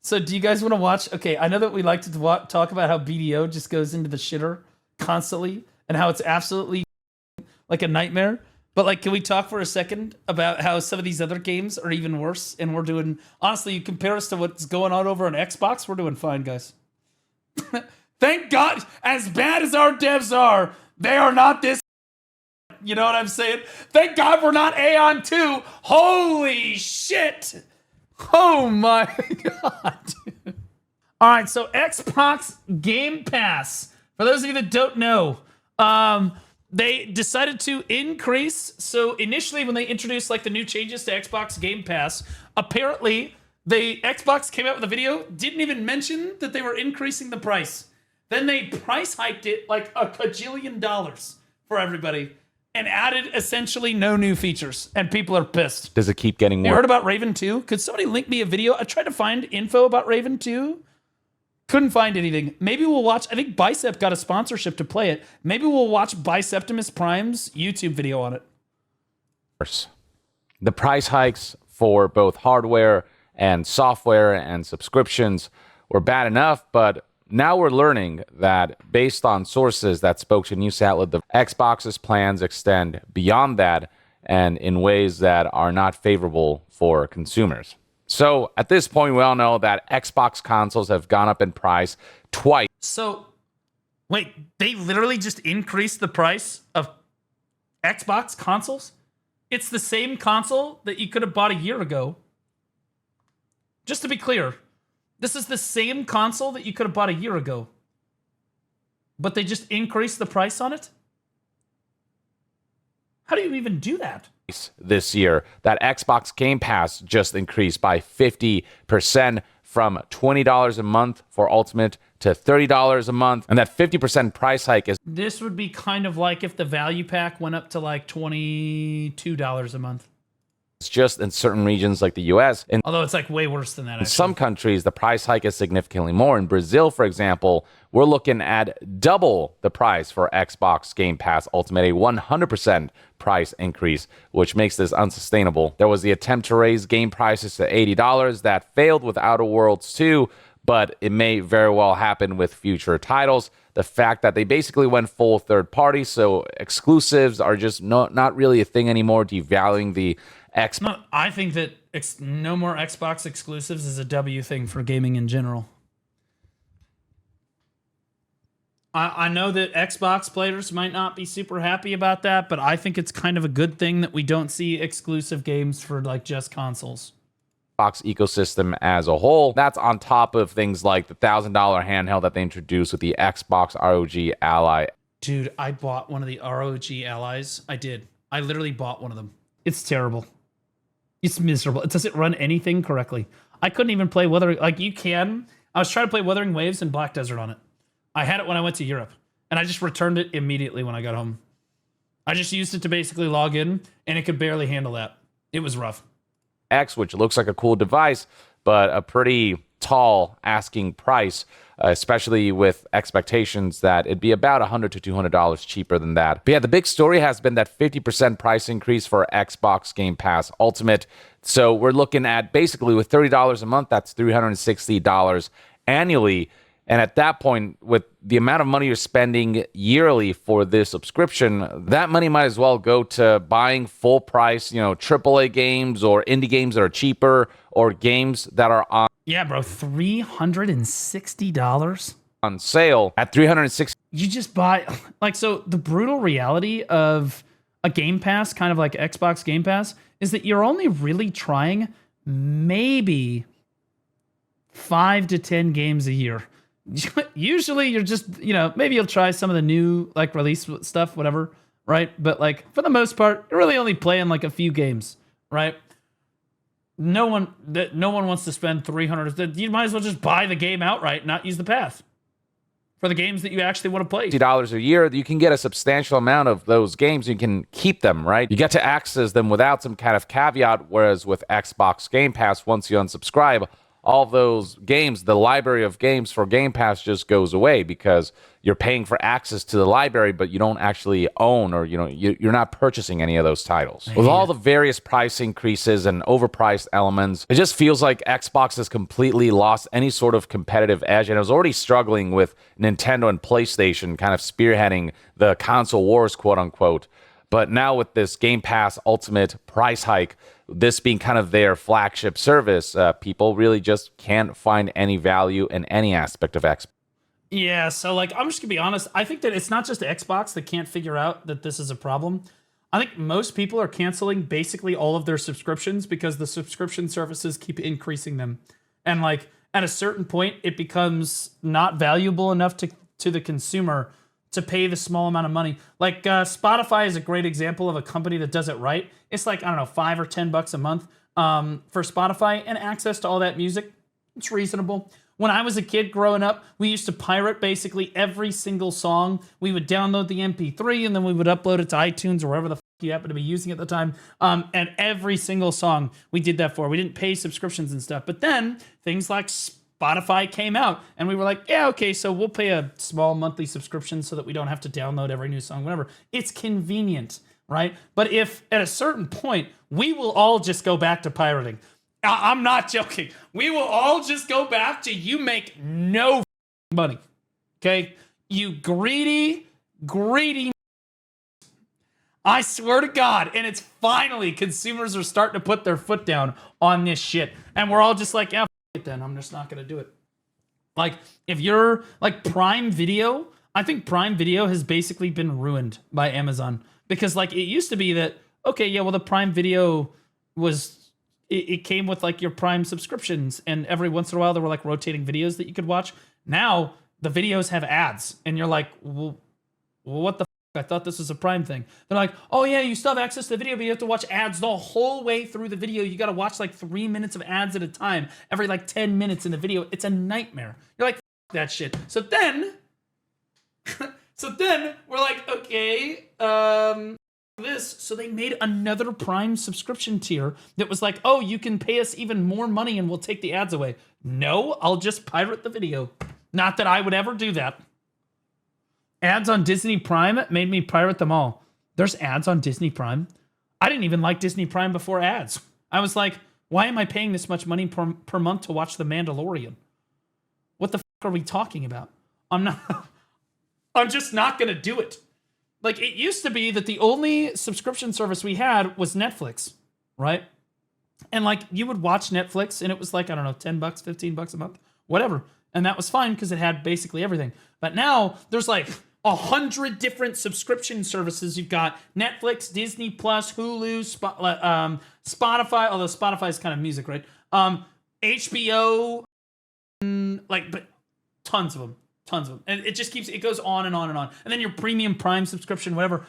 So do you guys want to watch? Okay, I know that we like to talk about how BDO just goes into the shitter constantly and how it's absolutely like a nightmare. But like, can we talk for a second about how some of these other games are even worse? And we're doing, honestly, you compare us to what's going on over on Xbox, we're doing fine, guys. Thank God, as bad as our devs are, they are not this. You know what I'm saying? Thank God we're not Aeon 2. Holy shit. Oh my God. All right, so Xbox Game Pass. For those of you that don't know, they decided to increase. So initially when they introduced like the new changes to Xbox Game Pass, apparently the Xbox came out with a video, didn't even mention that they were increasing the price. Then they price hiked it like a cajillion dollars for everybody and added essentially no new features, and people are pissed. Does it keep getting worse? You heard about Raven 2? Could somebody link me a video? I tried to find info about Raven 2. Couldn't find anything. Maybe we'll watch, I think Bicep got a sponsorship to play it. Maybe we'll watch Biceptimus Prime's YouTube video on it. The price hikes for both hardware and software and subscriptions were bad enough, but now we're learning that based on sources that spoke to news outlet, the Xbox's plans extend beyond that and in ways that are not favorable for consumers. So at this point, we all know that Xbox consoles have gone up in price twice. So, wait, they literally just increased the price of Xbox consoles? It's the same console that you could have bought a year ago. Just to be clear, this is the same console that you could have bought a year ago. But they just increased the price on it? How do you even do that? This year, that Xbox Game Pass just increased by 50% from $20 a month for Ultimate to $30 a month. And that 50% price hike is... This would be kind of like if the value pack went up to like $22 a month. It's just in certain regions like the US. Although it's like way worse than that. In some countries, the price hike is significantly more. In Brazil, for example, we're looking at double the price for Xbox Game Pass Ultimate, a 100% price increase, which makes this unsustainable. There was the attempt to raise game prices to $80 that failed with Outer Worlds 2, but it may very well happen with future titles. The fact that they basically went full third party, so exclusives are just not really a thing anymore, devaluing the Xbox. No, I think that no more Xbox exclusives is a W thing for gaming in general. I know that Xbox players might not be super happy about that, but I think it's kind of a good thing that we don't see exclusive games for like just consoles. Xbox ecosystem as a whole. That's on top of things like the $1,000 handheld that they introduced with the Xbox ROG Ally. Dude, I bought one of the ROG Allies. I did. I literally bought one of them. It's terrible. It's miserable. It doesn't run anything correctly. I couldn't even play Wuthering... Like, you can. I was trying to play Wuthering Waves and Black Desert on it. I had it when I went to Europe, and I just returned it immediately when I got home. I just used it to basically log in, and it could barely handle that. It was rough. X, which looks like a cool device, but a pretty tall asking price, especially with expectations that it'd be about $100 to $200 cheaper than that. But yeah, the big story has been that 50% price increase for Xbox Game Pass Ultimate. So we're looking at basically with $30 a month, that's $360 annually. And at that point, with the amount of money you're spending yearly for this subscription, that money might as well go to buying full price, AAA games or indie games that are cheaper or games that are on. Yeah, bro, $360 on sale at $360. You just buy so the brutal reality of a Game Pass, kind of like Xbox Game Pass, is that you're only really trying maybe 5 to 10 games a year. Usually you're just, maybe you'll try some of the new release stuff, whatever, right? But for the most part, you're really only playing a few games, right? No one wants to spend $300. You might as well just buy the game outright, not use the pass for the games that you actually want to play. $50 a year, you can get a substantial amount of those games. You can keep them, right? You get to access them without some kind of caveat, whereas with Xbox Game Pass, once you unsubscribe, all those games, the library of games for Game Pass just goes away because you're paying for access to the library, but you don't actually own, or you're not purchasing any of those titles. With all the various price increases and overpriced elements, it just feels like Xbox has completely lost any sort of competitive edge, and it was already struggling with Nintendo and PlayStation kind of spearheading the console wars, quote unquote. But now with this Game Pass Ultimate price hike, this being kind of their flagship service, people really just can't find any value in any aspect of Xbox. Yeah, so like I'm just gonna be honest. I think that it's not just Xbox that can't figure out that this is a problem. I think most people are canceling basically all of their subscriptions because the subscription services keep increasing them. And like at a certain point, it becomes not valuable enough to the consumer to pay the small amount of money. Like Spotify is a great example of a company that does it right. It's like, I don't know, $5 or $10 a month for Spotify, and access to all that music. It's reasonable. When I was a kid growing up, we used to pirate basically every single song. We would download the MP3 and then we would upload it to iTunes or wherever the you happen to be using at the time. And every single song we did that for. We didn't pay subscriptions and stuff. But then things like Spotify came out and we were like, yeah, okay, so we'll pay a small monthly subscription so that we don't have to download every new song, whatever. It's convenient, right? But if at a certain point, we will all just go back to pirating. I'm not joking. We will all just go back to you make no money, okay? You greedy. I swear to God, and it's finally consumers are starting to put their foot down on this shit. And we're all just like, yeah, f it then. I'm just not going to do it. Like, if you're like Prime Video, I think Prime Video has basically been ruined by Amazon. Because like it used to be that, okay, yeah, well, the Prime Video was... It came with like your Prime subscriptions, and every once in a while there were like rotating videos that you could watch. Now the videos have ads, and you're like, well what the f? I thought this was a Prime thing. They're like, oh yeah, you still have access to the video, but you have to watch ads the whole way through the video. You got to watch like 3 minutes of ads at a time, every like 10 minutes in the video. It's a nightmare. You're like, f that shit. So then we're like, okay, so they made another Prime subscription tier that was like, oh, you can pay us even more money and we'll take the ads away. No, I'll just pirate the video. Not that I would ever do that. Ads on Disney Prime made me pirate them all. There's ads on Disney Prime. I didn't even like Disney Prime before ads. I was like, why am I paying this much money per month to watch The Mandalorian? What the f are we talking about? I'm just not going to do it. Like, it used to be that the only subscription service we had was Netflix, right? And, like, you would watch Netflix, and it was like, I don't know, $10, $15 a month, whatever. And that was fine because it had basically everything. But now, there's like 100 different subscription services. You've got Netflix, Disney+, Hulu, Spotify, although Spotify is kind of music, right? HBO, but tons of them. And it just it goes on and on and on. And then your premium Prime subscription, whatever.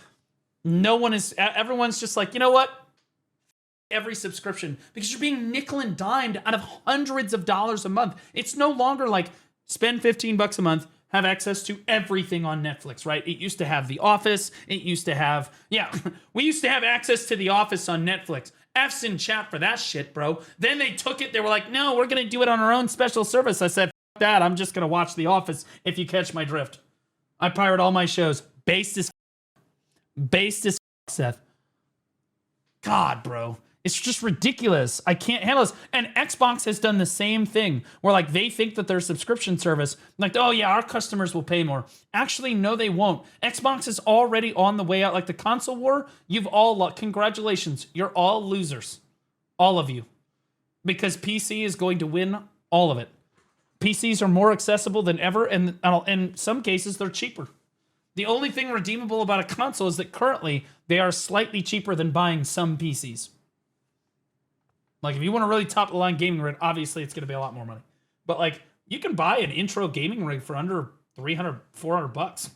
Everyone's just like, you know what? Every subscription, because you're being nickel and dimed out of hundreds of dollars a month. It's no longer like spend $15 a month, have access to everything on Netflix, right? It used to have The Office. It used to have, we used to have access to The Office on Netflix. F's in chat for that shit, bro. Then they took it. They were like, no, we're going to do it on our own special service. I said, that I'm just gonna watch The Office if you catch my drift. I pirate all my shows. Based as Seth. God, bro. It's just ridiculous. I can't handle this. And Xbox has done the same thing where like they think that their subscription service, like, oh yeah, our customers will pay more. Actually, no, they won't. Xbox is already on the way out. Like the console war, you've all congratulations. You're all losers. All of you. Because PC is going to win all of it. PCs are more accessible than ever, and in some cases, they're cheaper. The only thing redeemable about a console is that currently, they are slightly cheaper than buying some PCs. Like, if you want a really top-of-the-line gaming rig, obviously, it's going to be a lot more money. But, like, you can buy an intro gaming rig for under $300, $400.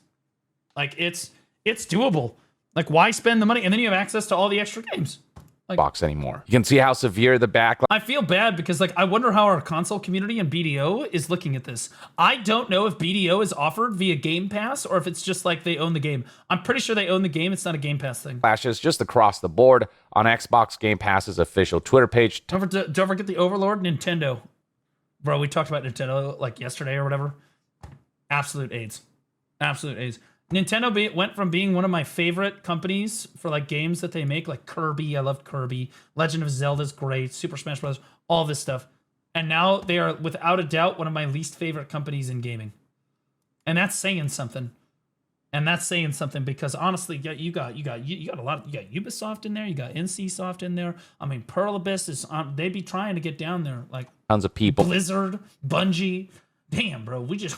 Like, it's doable. Like, why spend the money? And then you have access to all the extra games. Box anymore. You can see how severe the backlash. I feel bad because like I wonder how our console community and BDO is looking at this. I don't know if BDO is offered via Game Pass or if it's just like they own the game. I'm pretty sure they own the game. It's not a Game Pass thing. Flashes just across the board on Xbox Game Pass's official Twitter page. Don't forget the Overlord Nintendo. Bro, we talked about Nintendo like yesterday or whatever. Absolute AIDS. Absolute AIDS. Nintendo went from being one of my favorite companies for like games that they make, like Kirby. I loved Kirby. Legend of Zelda's great. Super Smash Bros. All this stuff. And now they are, without a doubt, one of my least favorite companies in gaming. And that's saying something. And that's saying something because honestly, you got a lot. You got Ubisoft in there. You got NCSoft in there. I mean, Pearl Abyss is. They be trying to get down there. Like tons of people. Blizzard, Bungie. Damn, bro. We just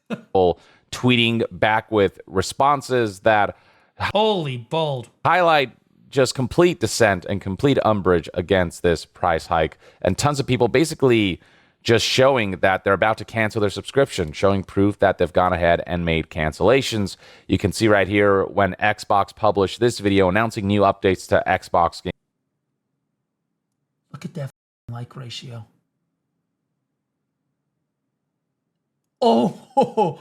people tweeting back with responses that holy bold highlight just complete dissent and complete umbrage against this price hike, and tons of people basically just showing that they're about to cancel their subscription, showing proof that they've gone ahead and made cancellations. You can see right here when Xbox published this video announcing new updates to Xbox Game. Look at that like ratio. Oh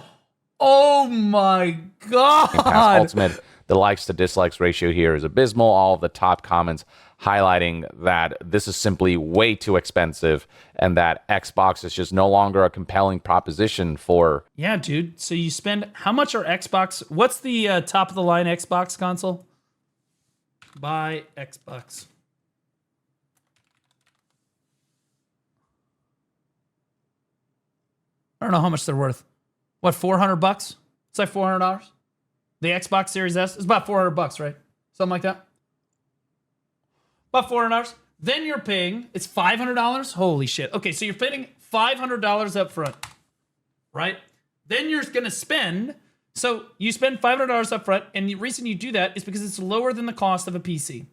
my God. Ultimate, the likes to dislikes ratio here is abysmal. All of the top comments highlighting that this is simply way too expensive and that Xbox is just no longer a compelling proposition for. Yeah, dude. So you spend, how much are Xbox? What's the top of the line Xbox console? Buy Xbox. I don't know how much they're worth. What, $400? It's like $400. The Xbox Series S is about $400, right? Something like that. About $400. Then you're paying, it's $500. Holy shit. Okay, so you're paying $500 up front, right? Then you're going to spend, so you spend $500 up front, and the reason you do that is because it's lower than the cost of a PC.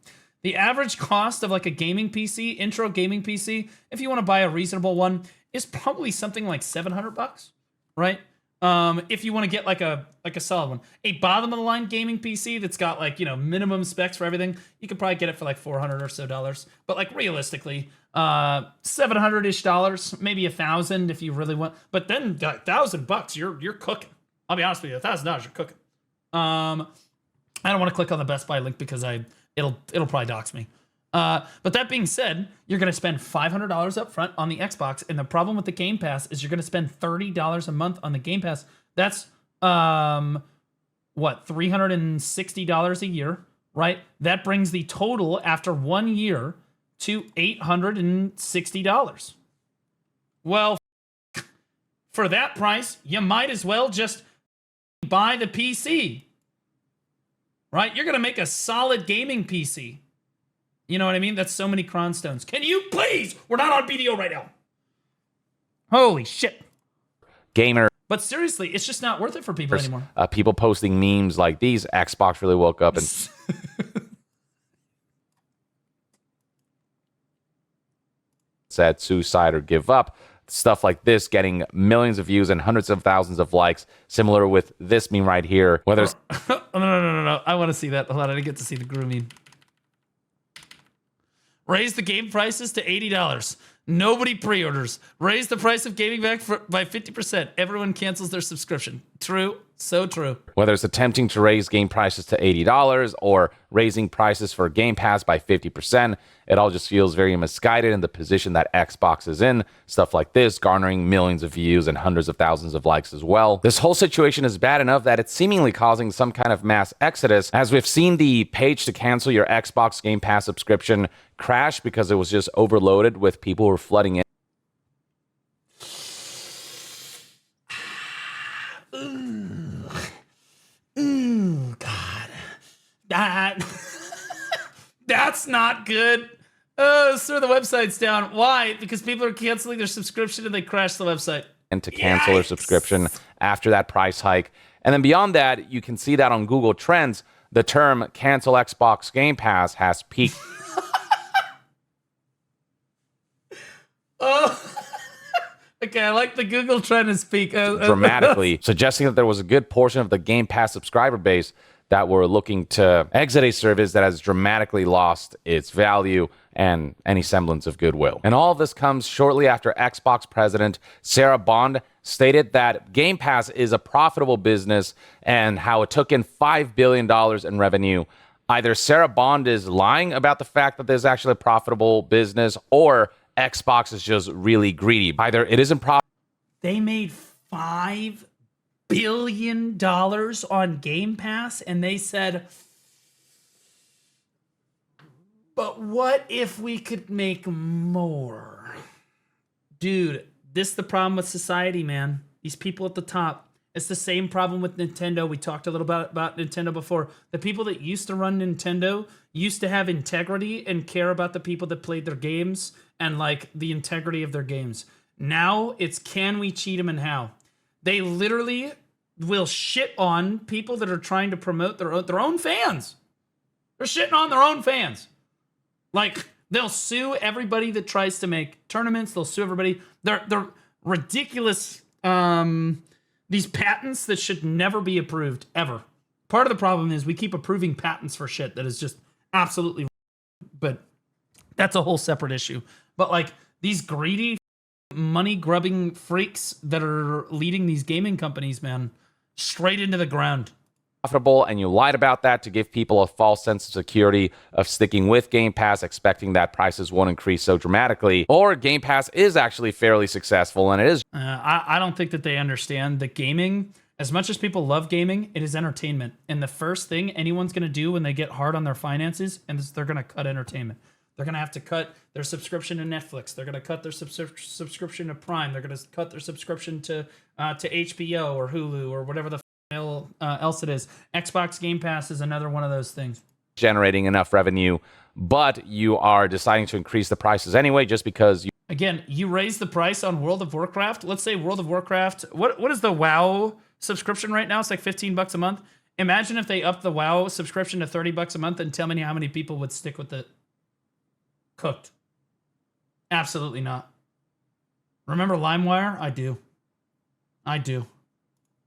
The average cost of like a gaming PC, intro gaming PC, if you want to buy a reasonable one, is probably something like $700, right? If you want to get like a solid one, a bottom of the line gaming PC that's got like, you know, minimum specs for everything, you could probably get it for like $400 or so. But like realistically, $700-ish, maybe $1,000 if you really want. But then $1,000, you're cooking. I'll be honest with you, $1,000, you're cooking. I don't want to click on the Best Buy link because it'll probably dox me. But that being said, you're going to spend $500 up front on the Xbox. And the problem with the Game Pass is you're going to spend $30 a month on the Game Pass. That's, $360 a year, right? That brings the total after 1 year to $860. Well, for that price, you might as well just buy the PC, right? You're going to make a solid gaming PC. You know what I mean? That's so many cronstones. Can you please? We're not on BDO right now. Holy shit. Gamer. But seriously, it's just not worth it for people anymore. People posting memes like these. Xbox really woke up and said suicide or give up. Stuff like this getting millions of views and hundreds of thousands of likes. Similar with this meme right here. Whether it's no. I want to see that. Hold on, I didn't get to see the Gru meme. Raise the game prices to $80. Nobody pre-orders. Raise the price of gaming back by 50%. Everyone cancels their subscription. True. So true. Whether it's attempting to raise game prices to $80 or raising prices for Game Pass by 50%, it all just feels very misguided in the position that Xbox is in. Stuff like this, garnering millions of views and hundreds of thousands of likes as well. This whole situation is bad enough that it's seemingly causing some kind of mass exodus, as we've seen the page to cancel your Xbox Game Pass subscription crash because it was just overloaded with people who were flooding in. Ooh, God. That's not good. Oh, sir, the website's down. Why? Because people are canceling their subscription and they crash the website. And to cancel their subscription after that price hike. And then beyond that, you can see that on Google Trends, the term cancel Xbox Game Pass has peaked. Oh, okay, I like the Google trend to speak dramatically, suggesting that there was a good portion of the Game Pass subscriber base that were looking to exit a service that has dramatically lost its value and any semblance of goodwill. And all of this comes shortly after Xbox president Sarah Bond stated that Game Pass is a profitable business and how it took in $5 billion in revenue. Either Sarah Bond is lying about the fact that there's actually a profitable business, or Xbox is just really greedy. Either it isn't profitable. They made $5 billion on Game Pass, and they said, but what if we could make more? Dude, this is the problem with society, man. These people at the top. It's the same problem with Nintendo. We talked a little about Nintendo before. The people that used to run Nintendo used to have integrity and care about the people that played their games and like the integrity of their games. Now it's can we cheat them and how? They literally will shit on people that are trying to promote their own fans. They're shitting on their own fans. Like, they'll sue everybody that tries to make tournaments. They'll sue everybody. They're ridiculous. These patents that should never be approved, ever. Part of the problem is we keep approving patents for shit that is just absolutely, but that's a whole separate issue. But like these greedy, money-grubbing freaks that are leading these gaming companies, man, straight into the ground. Profitable, and you lied about that to give people a false sense of security of sticking with Game Pass, expecting that prices won't increase so dramatically. Or Game Pass is actually fairly successful, and it is. I don't think that they understand that gaming, as much as people love gaming, it is entertainment. And the first thing anyone's going to do when they get hard on their finances, and they're going to cut entertainment. They're going to have to cut their subscription to Netflix. They're going to cut their subscription to Prime. They're going to cut their subscription to HBO or Hulu or whatever the else it is. Xbox Game Pass is another one of those things. Generating enough revenue, but you are deciding to increase the prices anyway just because you... Again, you raise the price on World of Warcraft. Let's say World of Warcraft, what is the WoW subscription right now? It's like $15 a month. Imagine if they upped the WoW subscription to $30 a month, and tell me how many people would stick with it. Cooked. Absolutely not. Remember LimeWire? I do.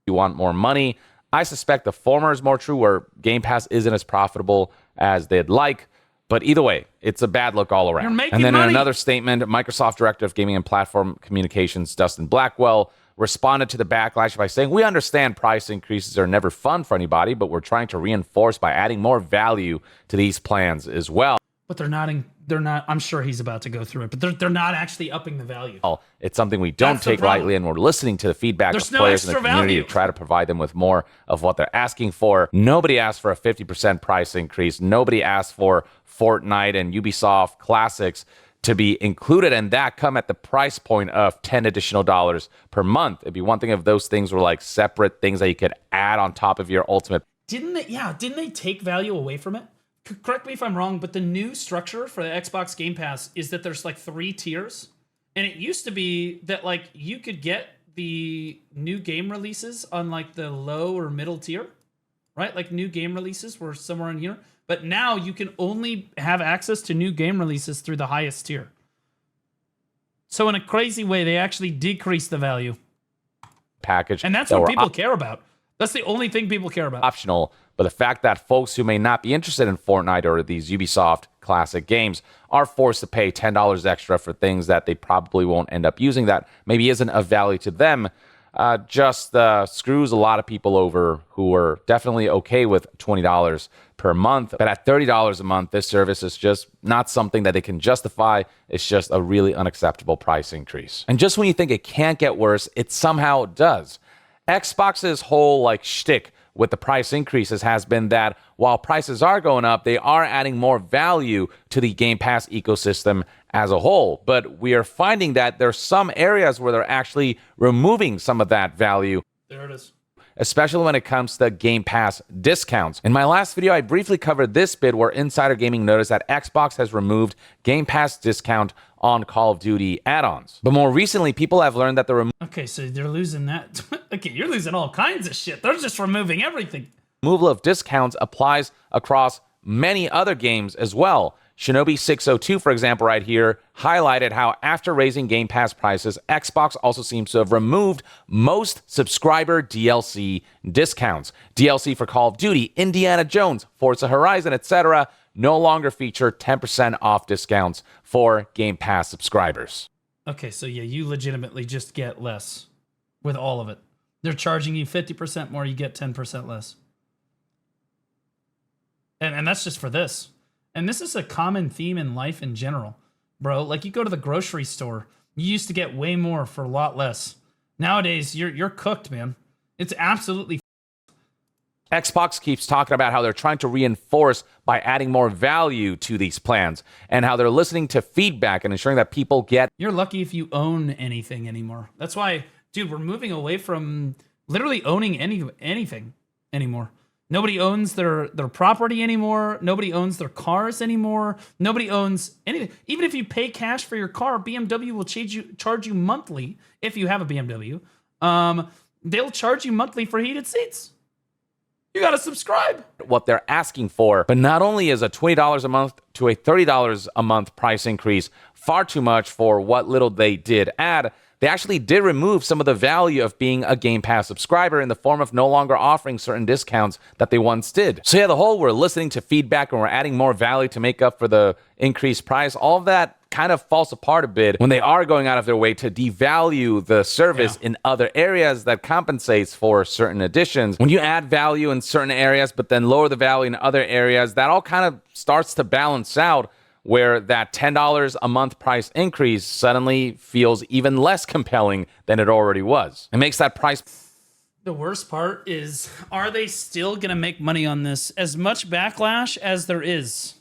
You want more money. I suspect the former is more true, where Game Pass isn't as profitable as they'd like. But either way, it's a bad look all around. You're making and then money. In another statement, Microsoft Director of Gaming and Platform Communications, Dustin Blackwell, responded to the backlash by saying, "We understand price increases are never fun for anybody, but we're trying to reinforce by adding more value to these plans as well." But they're not. I'm sure he's about to go through it, but they're not actually upping the value. It's something we don't take lightly, and we're listening to the feedback of players in the community to try to provide them with more of what they're asking for. Nobody asked for a 50% price increase. Nobody asked for Fortnite and Ubisoft Classics to be included, and that come at the price point of $10 additional per month. It'd be one thing if those things were like separate things that you could add on top of your ultimate. Didn't they take value away from it? Correct me if I'm wrong, but the new structure for the Xbox Game Pass is that there's like 3 tiers. And it used to be that like you could get the new game releases on like the low or middle tier, right? Like new game releases were somewhere in here. But now you can only have access to new game releases through the highest tier. So in a crazy way, they actually decreased the value. Package. And that's what people care about. That's the only thing people care about. Optional. But the fact that folks who may not be interested in Fortnite or these Ubisoft classic games are forced to pay $10 extra for things that they probably won't end up using that maybe isn't of value to them, just screws a lot of people over who are definitely okay with $20 per month. But at $30 a month, this service is just not something that they can justify. It's just a really unacceptable price increase. And just when you think it can't get worse, it somehow does. Xbox's whole like shtick with the price increases has been that while prices are going up, they are adding more value to the Game Pass ecosystem as a whole. But we are finding that there's some areas where they're actually removing some of that value. There it is. Especially when it comes to Game Pass discounts. In my last video, I briefly covered this bit where Insider Gaming noticed that Xbox has removed Game Pass discount on Call of Duty add-ons. But more recently, people have learned that the Okay, so they're losing that. Okay, you're losing all kinds of shit. They're just removing everything. Removal of discounts applies across many other games as well. Shinobi 602, for example, right here, highlighted how after raising Game Pass prices, Xbox also seems to have removed most subscriber DLC discounts. DLC for Call of Duty, Indiana Jones, Forza Horizon, etc. no longer feature 10% off discounts for Game Pass subscribers. Okay, so yeah, you legitimately just get less with all of it. They're charging you 50% more, you get 10% less. And that's just for this. And this is a common theme in life in general. bro. Like, you go to the grocery store, you used to get way more for a lot less. Nowadays, you're cooked, man. It's absolutely. Xbox keeps talking about how they're trying to reinforce by adding more value to these plans and how they're listening to feedback and ensuring that people get. You're lucky if you own anything anymore. That's why, dude, we're moving away from literally owning anything anymore. Nobody owns their property anymore. Nobody owns their cars anymore. Nobody owns anything. Even if you pay cash for your car, BMW will charge you monthly if you have a BMW. They'll charge you monthly for heated seats. You got to subscribe. What they're asking for. But not only is a $20 a month to a $30 a month price increase far too much for what little they did add, they actually did remove some of the value of being a Game Pass subscriber in the form of no longer offering certain discounts that they once did. So yeah, the whole we're listening to feedback and we're adding more value to make up for the increased price, all of that kind of falls apart a bit when they are going out of their way to devalue the service in other areas that compensates for certain additions. When you add value in certain areas but then lower the value in other areas, that all kind of starts to balance out, where that $10 a month price increase suddenly feels even less compelling than it already was. It makes that price. The worst part is, are they still going to make money on this? As much backlash as there is.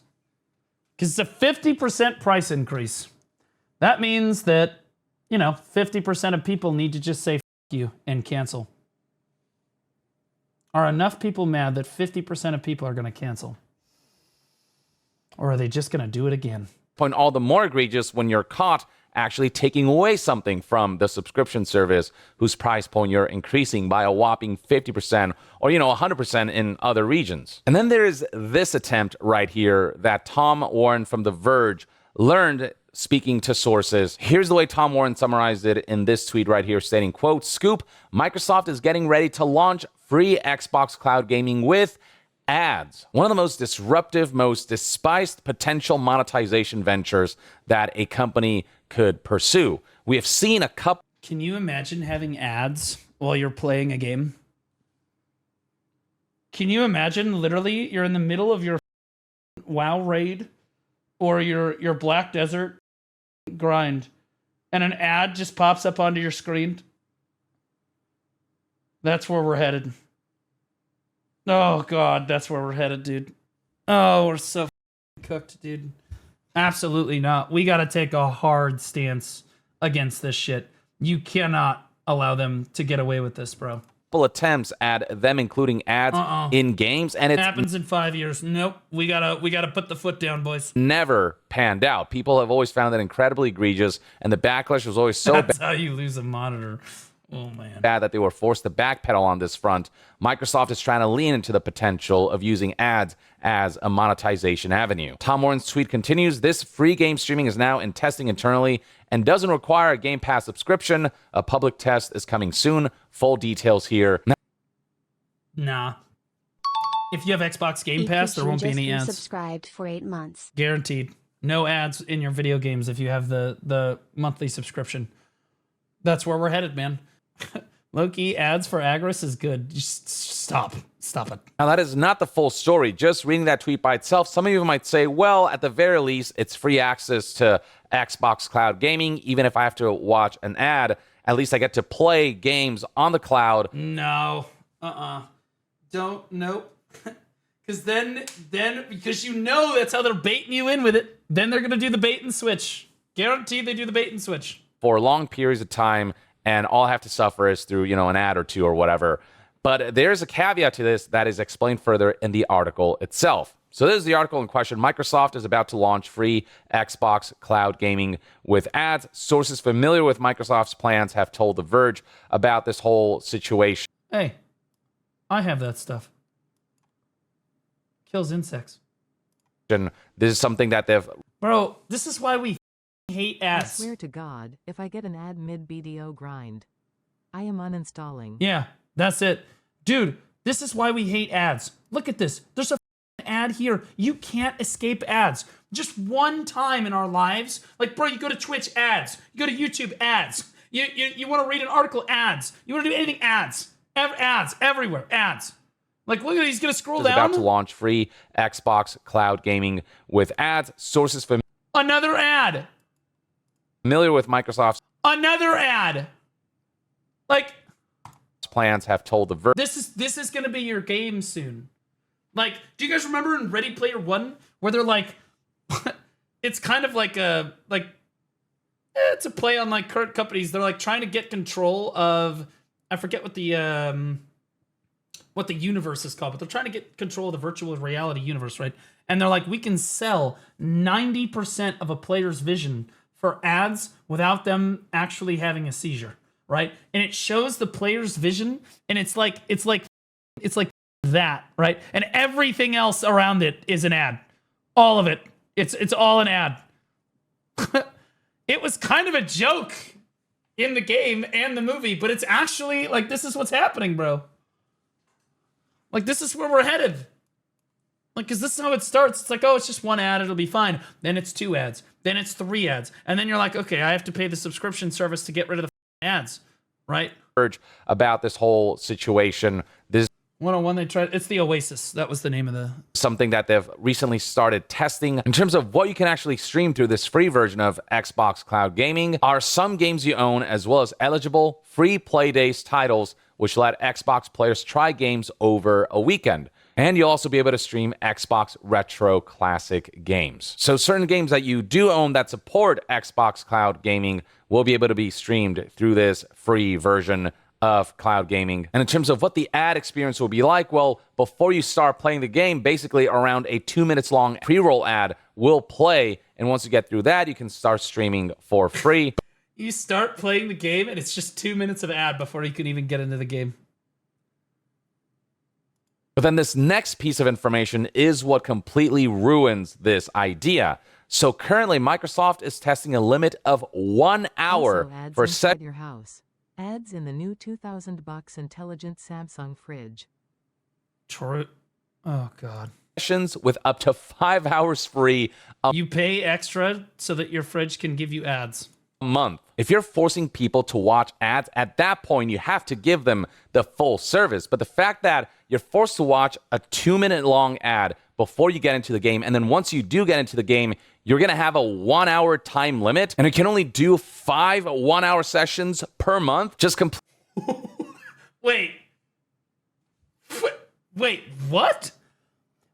Because it's a 50% price increase. That means that, 50% of people need to just say, "F you," and cancel. Are enough people mad that 50% of people are going to cancel? Or are they just going to do it again? Point all the more egregious when you're caught actually taking away something from the subscription service whose price point you're increasing by a whopping 50% or 100% in other regions. And then there is this attempt right here that Tom Warren from The Verge learned speaking to sources. Here's the way Tom Warren summarized it in this tweet right here, stating, quote, "Scoop, Microsoft is getting ready to launch free Xbox Cloud Gaming with ads. One of the most disruptive, most despised potential monetization ventures that a company could pursue. We have seen a couple." Can you imagine having ads while you're playing a game? Can you imagine literally you're in the middle of your WoW raid or your Black Desert grind and an ad just pops up onto your screen? That's where we're headed. Oh, God, that's where we're headed, dude. Oh, we're so cooked, dude. Absolutely not. We got to take a hard stance against this shit. You cannot allow them to get away with this, bro. Attempts at them including ads in games, and it happens in 5 years. Nope. We gotta put the foot down, boys. Never panned out. People have always found that incredibly egregious, and the backlash was always so bad. That's how you lose a monitor. Oh, man. Bad that they were forced to backpedal on this front. Microsoft is trying to lean into the potential of using ads as a monetization avenue. Tom Warren's tweet continues, "This free game streaming is now in testing internally and doesn't require a Game Pass subscription. A public test is coming soon. Full details here." Nah. If you have Xbox Game Pass, there won't be any ads. Subscribed for 8 months. Guaranteed. No ads in your video games if you have the monthly subscription. That's where we're headed, man. Low-key ads for Agris is good. Just stop it. Now, that is not the full story. Just reading that tweet by itself, some of you might say, well, at the very least, it's free access to Xbox Cloud Gaming. Even if I have to watch an ad, at least I get to play games on the cloud. No. Don't. Nope. Because then, because that's how they're baiting you in with it. Then they're going to do the bait and switch. Guaranteed they do the bait and switch. For long periods of time, and all I have to suffer is through, an ad or two or whatever. But there's a caveat to this that is explained further in the article itself. So this is the article in question. Microsoft is about to launch free Xbox Cloud Gaming with ads. Sources familiar with Microsoft's plans have told The Verge about this whole situation. Hey, I have that stuff. Kills insects. This is something that they've... Bro, this is why we hate ads. I swear to God, if I get an ad mid-BDO grind, I am uninstalling. Yeah, that's it. Dude, this is why we hate ads. Look at this. There's a ad here. You can't escape ads. Just one time in our lives. Like, bro, you go to Twitch, ads. You go to YouTube, ads. You want to read an article, ads. You want to do anything, ads. Ads everywhere, ads. Like, look at it. He's going to scroll down. About to launch free Xbox Cloud Gaming with ads. Sources from... Another ad. familiar with Microsoft's Another ad. Like, plans have told the this is gonna be your game soon. Like, do you guys remember in Ready Player One where they're like, it's kind of like it's a play on like current companies. They're like trying to get control of, I forget what the universe is called, but they're trying to get control of the virtual reality universe, right? And they're like, we can sell 90% of a player's vision for ads without them actually having a seizure, right? And it shows the player's vision, and it's like that, right? And everything else around it is an ad. All of it. It's all an ad. It was kind of a joke in the game and the movie, but it's actually like, this is what's happening, bro. Like, this is where we're headed. Like, because this is how it starts. It's like, oh, it's just one ad, it'll be fine. Then it's 2 ads. Then it's 3 ads. And then you're like, okay, I have to pay the subscription service to get rid of the ads, right? About this whole situation. This 101, they tried, it's the Oasis. That was the name of the... something that they've recently started testing in terms of what you can actually stream through this free version of Xbox Cloud Gaming are some games you own, as well as eligible free play days titles, which let Xbox players try games over a weekend. And you'll also be able to stream Xbox Retro Classic games. So certain games that you do own that support Xbox Cloud Gaming will be able to be streamed through this free version of cloud gaming. And in terms of what the ad experience will be like, well, before you start playing the game, basically around a 2 minutes long pre-roll ad will play. And once you get through that, you can start streaming for free. You start playing the game, and it's just 2 minutes of ad before you can even get into the game. But then this next piece of information is what completely ruins this idea. So currently, Microsoft is testing a limit of 1 hour Also, ads for inside your house. Ads in the new $2,000 intelligent Samsung fridge. True. Oh, God. sessions with up to 5 hours free You pay extra so that your fridge can give you ads. a month. If you're forcing people to watch ads, at that point, you have to give them the full service. But the fact that you're forced to watch a 2-minute long ad before you get into the game, and then once you do get into the game, you're going to have a 1 hour time limit, and you can only do 5 1-hour sessions per month. Just Wait. Wait, what?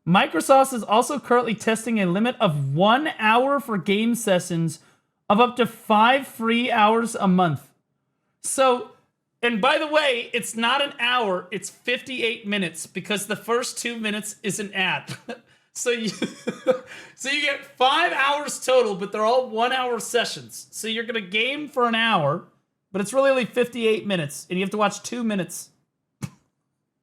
Microsoft is also currently testing a limit of 1 hour for game sessions of up to 5 free hours a month. So, and by the way, it's not an hour, it's 58 minutes because the first 2 minutes is an ad. So you get 5 hours total, but they're all 1 hour sessions. So you're going to game for an hour, but it's really only 58 minutes, and you have to watch 2 minutes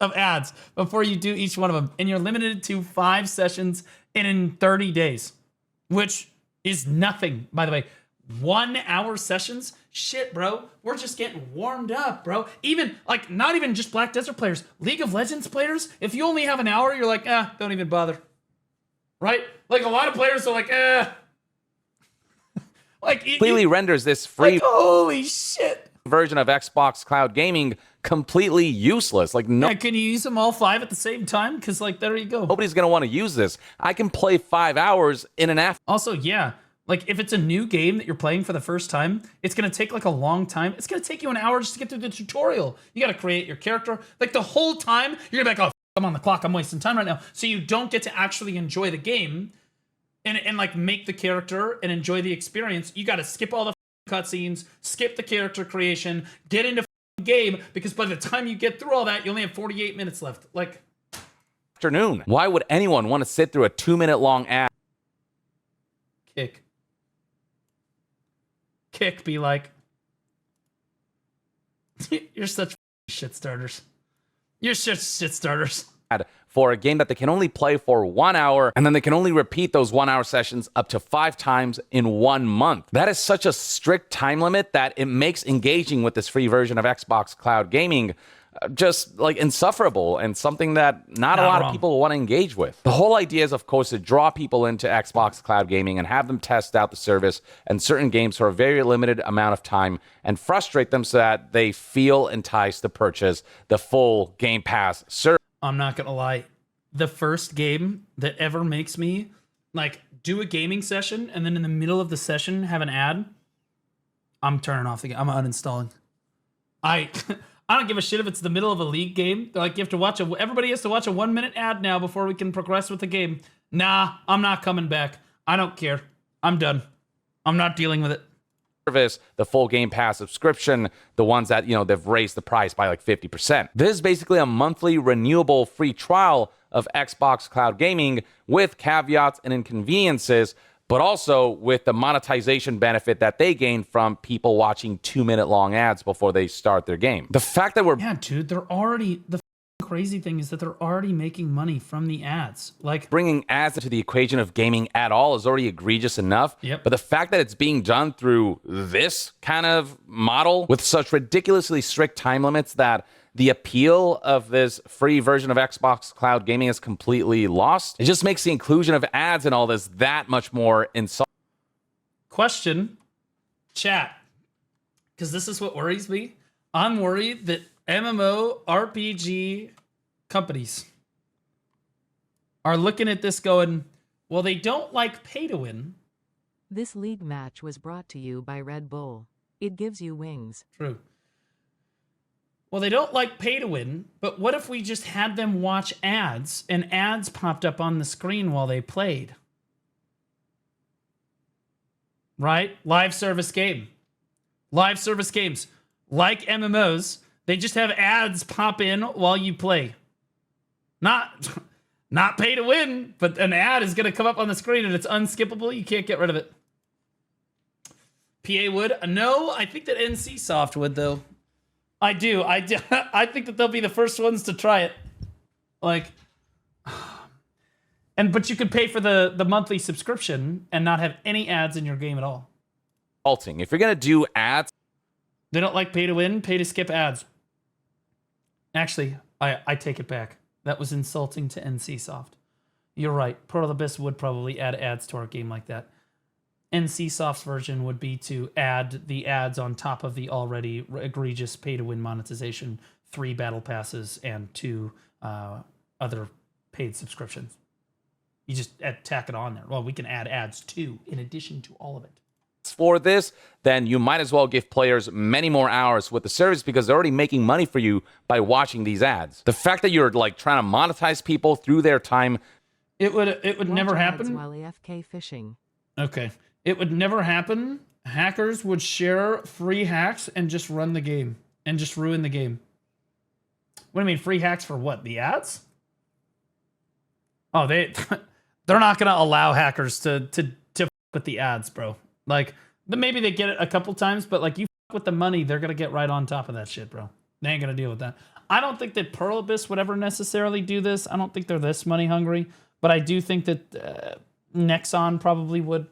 of ads before you do each one of them. And you're limited to 5 sessions in 30 days, which is nothing, by the way. 1 hour sessions? Shit, bro. We're just getting warmed up, bro. Even, like, not even just Black Desert players. League of Legends players, if you only have an hour, you're like, don't even bother. Right? Like, a lot of players are like, Like, completely renders this free like, holy shit. version of Xbox Cloud Gaming completely useless. Like, Yeah, can you use them all 5 at the same time? Because, like, there you go. nobody's going to want to use this. I can play 5 hours in an afternoon. Also, yeah, like if it's a new game that you're playing for the first time, it's going to take like a long time. It's going to take you an hour just to get through the tutorial. You got to create your character. Like the whole time, you're going to be like, oh, I'm on the clock. I'm wasting time right now. So you don't get to actually enjoy the game and like make the character and enjoy the experience. You got to skip all the cutscenes, skip the character creation, get into game, because by the time you get through all that, you only have 48 minutes left. Like, Why would anyone want to sit through a 2-minute long ad? Kick be like, you're such shit starters. You're such shit starters. For a game that they can only play for 1 hour, and then they can only repeat those 1-hour sessions up to 5 times in 1 month. That is such a strict time limit that it makes engaging with this free version of Xbox Cloud Gaming just like insufferable and something that not a lot of people want to engage with. The whole idea is, of course, to draw people into Xbox Cloud Gaming and have them test out the service and certain games for a very limited amount of time and frustrate them so that they feel enticed to purchase the full Game Pass service. I'm not gonna lie. The first game that ever makes me like do a gaming session and then in the middle of the session have an ad I'm turning off the game. I'm uninstalling. I I don't give a shit if it's the middle of a league game. They're like, you have to watch everybody has to watch a 1 minute ad now before we can progress with the game. Nah, I'm not coming back. I don't care. I'm done. I'm not dealing with it. Service, the full Game Pass subscription, the ones that, they've raised the price by like 50%. This is basically a monthly renewable free trial of Xbox Cloud Gaming with caveats and inconveniences, but also with the monetization benefit that they gain from people watching 2-minute long ads before they start their game. The fact that Yeah, dude, they're already... The crazy thing is that they're already making money from the ads. Like, bringing ads into the equation of gaming at all is already egregious enough. Yep. But the fact that it's being done through this kind of model with such ridiculously strict time limits that the appeal of this free version of Xbox Cloud Gaming is completely lost, it just makes the inclusion of ads and all this that much more insulting. question, chat, because this is what worries me. I'm worried that MMORPG companies are looking at this going, well, they don't like pay to win. This league match was brought to you by Red Bull. It gives you wings. True. Well, they don't like pay to win, but what if we just had them watch ads and ads popped up on the screen while they played? Right? Live service game. Live service games. Like MMOs, they just have ads pop in while you play. Not pay to win, but an ad is going to come up on the screen and it's unskippable. You can't get rid of it. PA would? No, I think that NC Soft would, though. I do. I think that they'll be the first ones to try it. Like, but you could pay for the monthly subscription and not have any ads in your game at all. If you're going to do ads, they don't like pay to win, pay to skip ads. Actually, I take it back. That was insulting to NC Soft. You're right. Pearl Abyss would probably add ads to our game like that. NC Soft's version would be to add the ads on top of the already egregious pay-to-win monetization, 3 battle passes, and 2 other paid subscriptions. You just tack it on there. Well, we can add ads too, in addition to all of it. For this, then you might as well give players many more hours with the service because they're already making money for you by watching these ads. The fact that you're like trying to monetize people through their time, it would never happen while AFK fishing. Okay. It would never happen. Hackers would share free hacks and just run the game and just ruin the game. What do you mean free hacks for what? The ads? Oh, they're not gonna allow hackers to f with the ads, bro. Like maybe they get it a couple times, but like you f with the money, they're gonna get right on top of that shit, bro. They ain't gonna deal with that. I don't think that Pearl Abyss would ever necessarily do this. I don't think they're this money hungry, but I do think that Nexon probably would.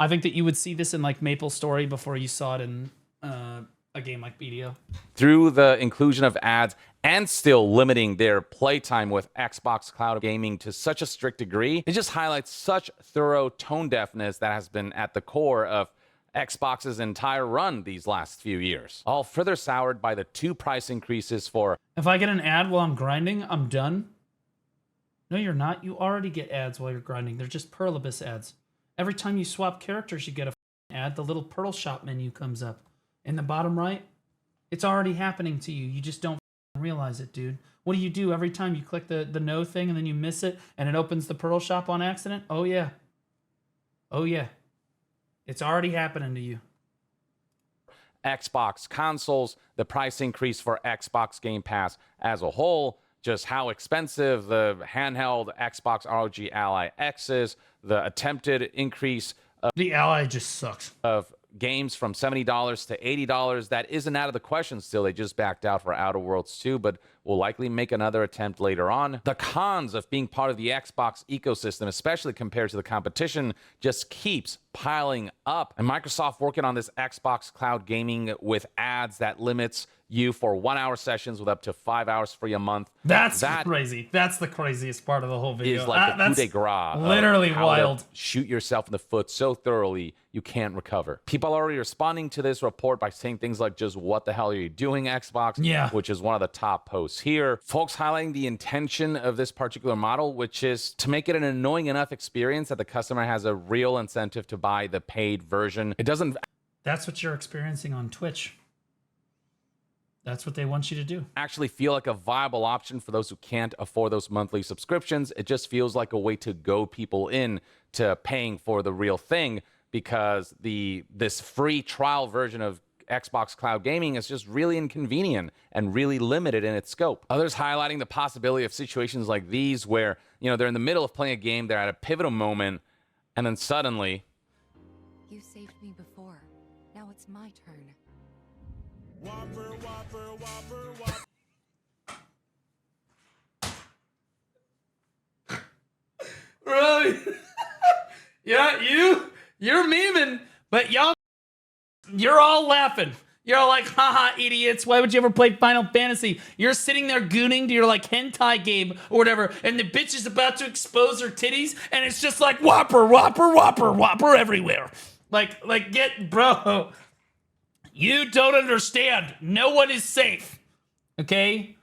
I think that you would see this in like Maple Story before you saw it in a game like BDO. Through the inclusion of ads and still limiting their playtime with Xbox Cloud Gaming to such a strict degree, it just highlights such thorough tone deafness that has been at the core of Xbox's entire run these last few years. All further soured by the 2 price increases for... If I get an ad while I'm grinding, I'm done. No, you're not. You already get ads while you're grinding. They're just Pearl Abyss ads. Every time you swap characters, you get a ad. The little Pearl Shop menu comes up. In the bottom right, it's already happening to you. You just don't realize it, dude. What do every time you click the no thing and then you miss it and it opens the Pearl Shop on accident? Oh, yeah. Oh, yeah. It's already happening to you. Xbox consoles, the price increase for Xbox Game Pass as a whole, just how expensive the handheld Xbox ROG Ally X is, the attempted increase of the Ally just sucks. Of games from $70 to $80. That isn't out of the question still. They just backed out for Outer Worlds 2, but will likely make another attempt later on. The cons of being part of the Xbox ecosystem, especially compared to the competition, just keeps piling up. And Microsoft working on this Xbox Cloud Gaming with ads that limits you for 1-hour sessions with up to 5 hours free a month. That's crazy. That's the craziest part of the whole video. Is like the coup de grace. Literally wild. Shoot yourself in the foot so thoroughly you can't recover. People are already responding to this report by saying things like, just what the hell are you doing, Xbox? Yeah. Which is one of the top posts here. Folks highlighting the intention of this particular model, which is to make it an annoying enough experience that the customer has a real incentive to buy the paid version. It doesn't... That's what you're experiencing on Twitch. That's what they want you to do. Actually feel like a viable option for those who can't afford those monthly subscriptions. It just feels like a way to go people in to paying for the real thing, because this free trial version of Xbox Cloud Gaming is just really inconvenient and really limited in its scope. Others highlighting the possibility of situations like these where, they're in the middle of playing a game, they're at a pivotal moment, and then suddenly... You saved me before. Now it's my turn. Whopper, whopper, whopper, whopper. Right. Yeah, you're memeing, but you're all laughing. You're all like, haha, idiots. Why would you ever play Final Fantasy? You're sitting there gooning to your like hentai game or whatever, and the bitch is about to expose her titties, and it's just like whopper, whopper, whopper, whopper everywhere. Like bro. You don't understand. No one is safe. Okay?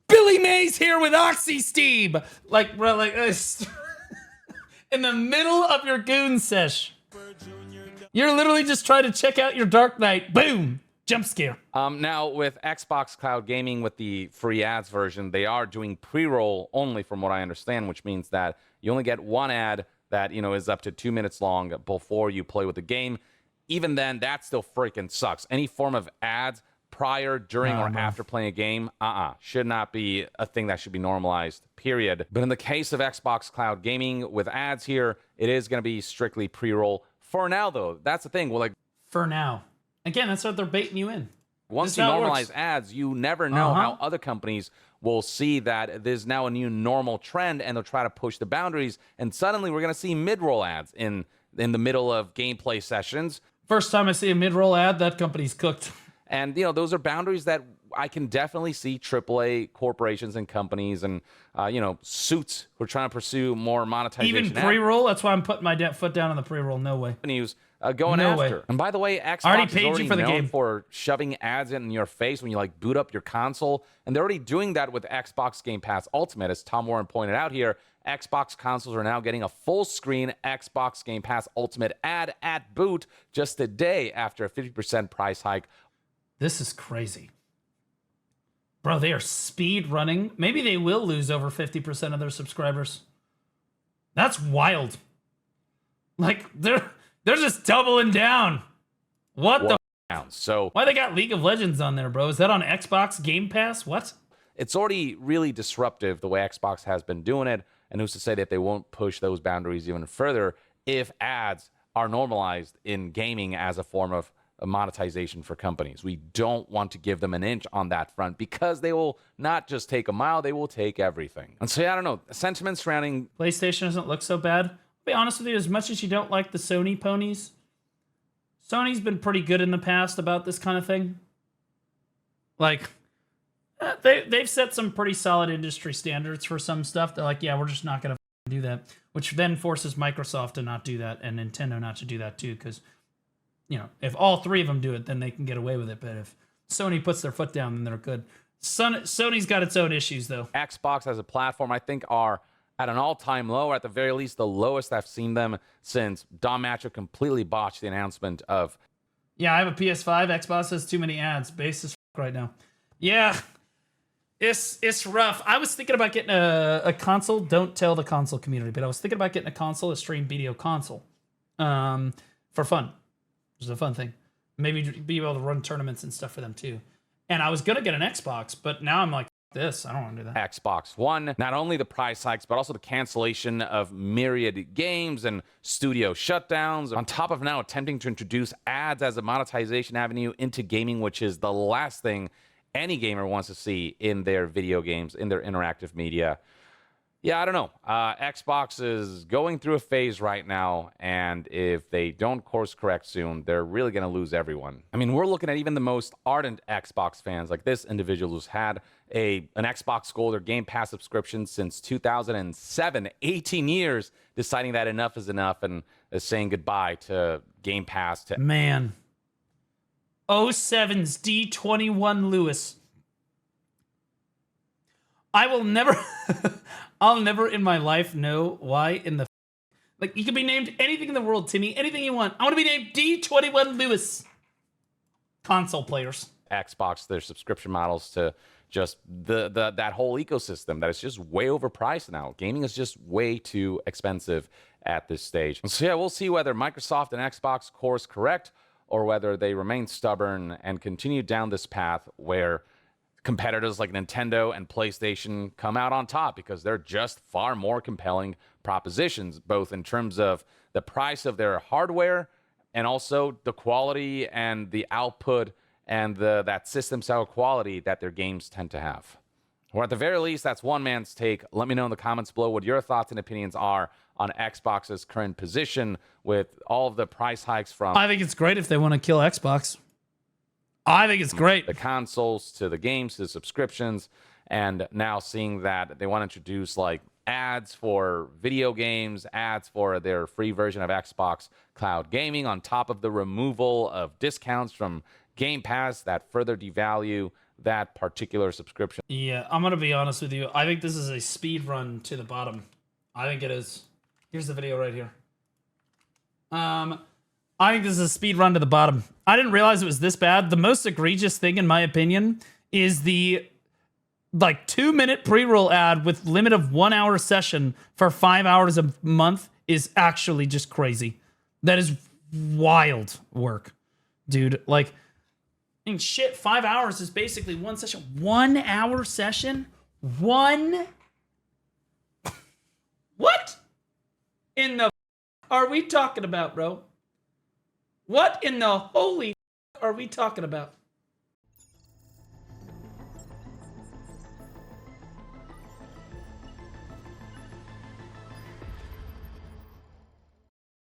Billy Mays here with Oxy Steam. Like, bro, in the middle of your goon sesh. You're literally just trying to check out your Dark Knight. Boom. Jump scare. Now, with Xbox Cloud Gaming, with the free ads version, they are doing pre-roll only, from what I understand, which means that you only get one ad that, is up to 2 minutes long before you play with the game. Even then, that still freaking sucks. Any form of ads prior, during, or after playing a game, should not be a thing that should be normalized, period. But in the case of Xbox Cloud Gaming with ads here, it is going to be strictly pre-roll. For now, though, that's the thing. Well, for now. Again, that's what they're baiting you in. Once you normalize ads, you never know how other companies will see that there's now a new normal trend, and they'll try to push the boundaries, and suddenly we're going to see mid-roll ads in the middle of gameplay sessions. First time I see a mid-roll ad, that company's cooked. And, those are boundaries that I can definitely see AAA corporations and companies and, suits who are trying to pursue more monetization. Even pre-roll? That's why I'm putting my foot down on the pre-roll. No way. Companies going no after. Way. And by the way, Xbox already is paid already you for the known game. for shoving ads in your face when you, boot up your console. And they're already doing that with Xbox Game Pass Ultimate. As Tom Warren pointed out here, Xbox consoles are now getting a full-screen Xbox Game Pass Ultimate ad at boot just a day after a 50% price hike. This is crazy. Bro, they are speed running. Maybe they will lose over 50% of their subscribers. That's wild. They're just doubling down. What the? So why they got League of Legends on there, bro? Is that on Xbox Game Pass? What? It's already really disruptive the way Xbox has been doing it, and who's to say that they won't push those boundaries even further if ads are normalized in gaming as a form of monetization for companies. We don't want to give them an inch on that front, because they will not just take a mile, they will take everything. And so, yeah, I don't know. Sentiment surrounding PlayStation doesn't look so bad. I'll be honest with you, as much as you don't like the Sony ponies, Sony's been pretty good in the past about this kind of thing. They've set some pretty solid industry standards for some stuff. They're like, yeah, we're just not going to do that, which then forces Microsoft to not do that and Nintendo not to do that too, because if all three of them do it, then they can get away with it. But if Sony puts their foot down, then they're good. Sony's got its own issues, though. Xbox as a platform, I think, are at an all-time low, or at the very least, the lowest I've seen them since Don Macho completely botched the announcement of... Yeah, I have a PS5. Xbox has too many ads. Base is right now. Yeah, it's rough. I was thinking about getting a console. Don't tell the console community, but I was thinking about getting a console, a stream video console, for fun. Which is a fun thing. Maybe be able to run tournaments and stuff for them too. And I was gonna get an Xbox, but now I'm like, this, I don't want to do that. Xbox One, not only the price hikes, but also the cancellation of myriad games and studio shutdowns, on top of now attempting to introduce ads as a monetization avenue into gaming, which is the last thing any gamer wants to see in their video games, in their interactive media. Yeah, I don't know. Xbox is going through a phase right now, and if they don't course correct soon, they're really going to lose everyone. I mean, we're looking at even the most ardent Xbox fans, like this individual who's had an Xbox Gold or Game Pass subscription since 2007, 18 years, deciding that enough is enough and is saying goodbye to Game Pass. Man. 07's D21 Lewis. I will never... I'll never in my life know why in the Like, you could be named anything in the world, Timmy. Anything you want. I want to be named D21 Lewis. Console players. Xbox, their subscription models to just that whole ecosystem that is just way overpriced now. Gaming is just way too expensive at this stage. So yeah, we'll see whether Microsoft and Xbox course correct or whether they remain stubborn and continue down this path where competitors like Nintendo and PlayStation come out on top because they're just far more compelling propositions, both in terms of the price of their hardware and also the quality and the output and that system style quality that their games tend to have. Or at the very least, that's one man's take. Let me know in the comments below what your thoughts and opinions are on Xbox's current position with all of the price hikes from I think it's great if they want to kill Xbox. I think it's great. the consoles to the games to the subscriptions, and now seeing that they want to introduce like ads for video games, ads for their free version of Xbox Cloud Gaming on top of the removal of discounts from Game Pass that further devalue that particular subscription. Yeah, I'm going to be honest with you. I think this is a speed run to the bottom. I think it is. Here's the video right here. I think this is a speed run to the bottom. I didn't realize it was this bad. The most egregious thing, in my opinion, is the 2-minute pre-roll ad with limit of 1 hour session for 5 hours a month is actually just crazy. That is wild work, dude. Like, I mean, shit, 5 hours is basically one session. 1 hour session? What in the are we talking about, bro? What in the holy are we talking about?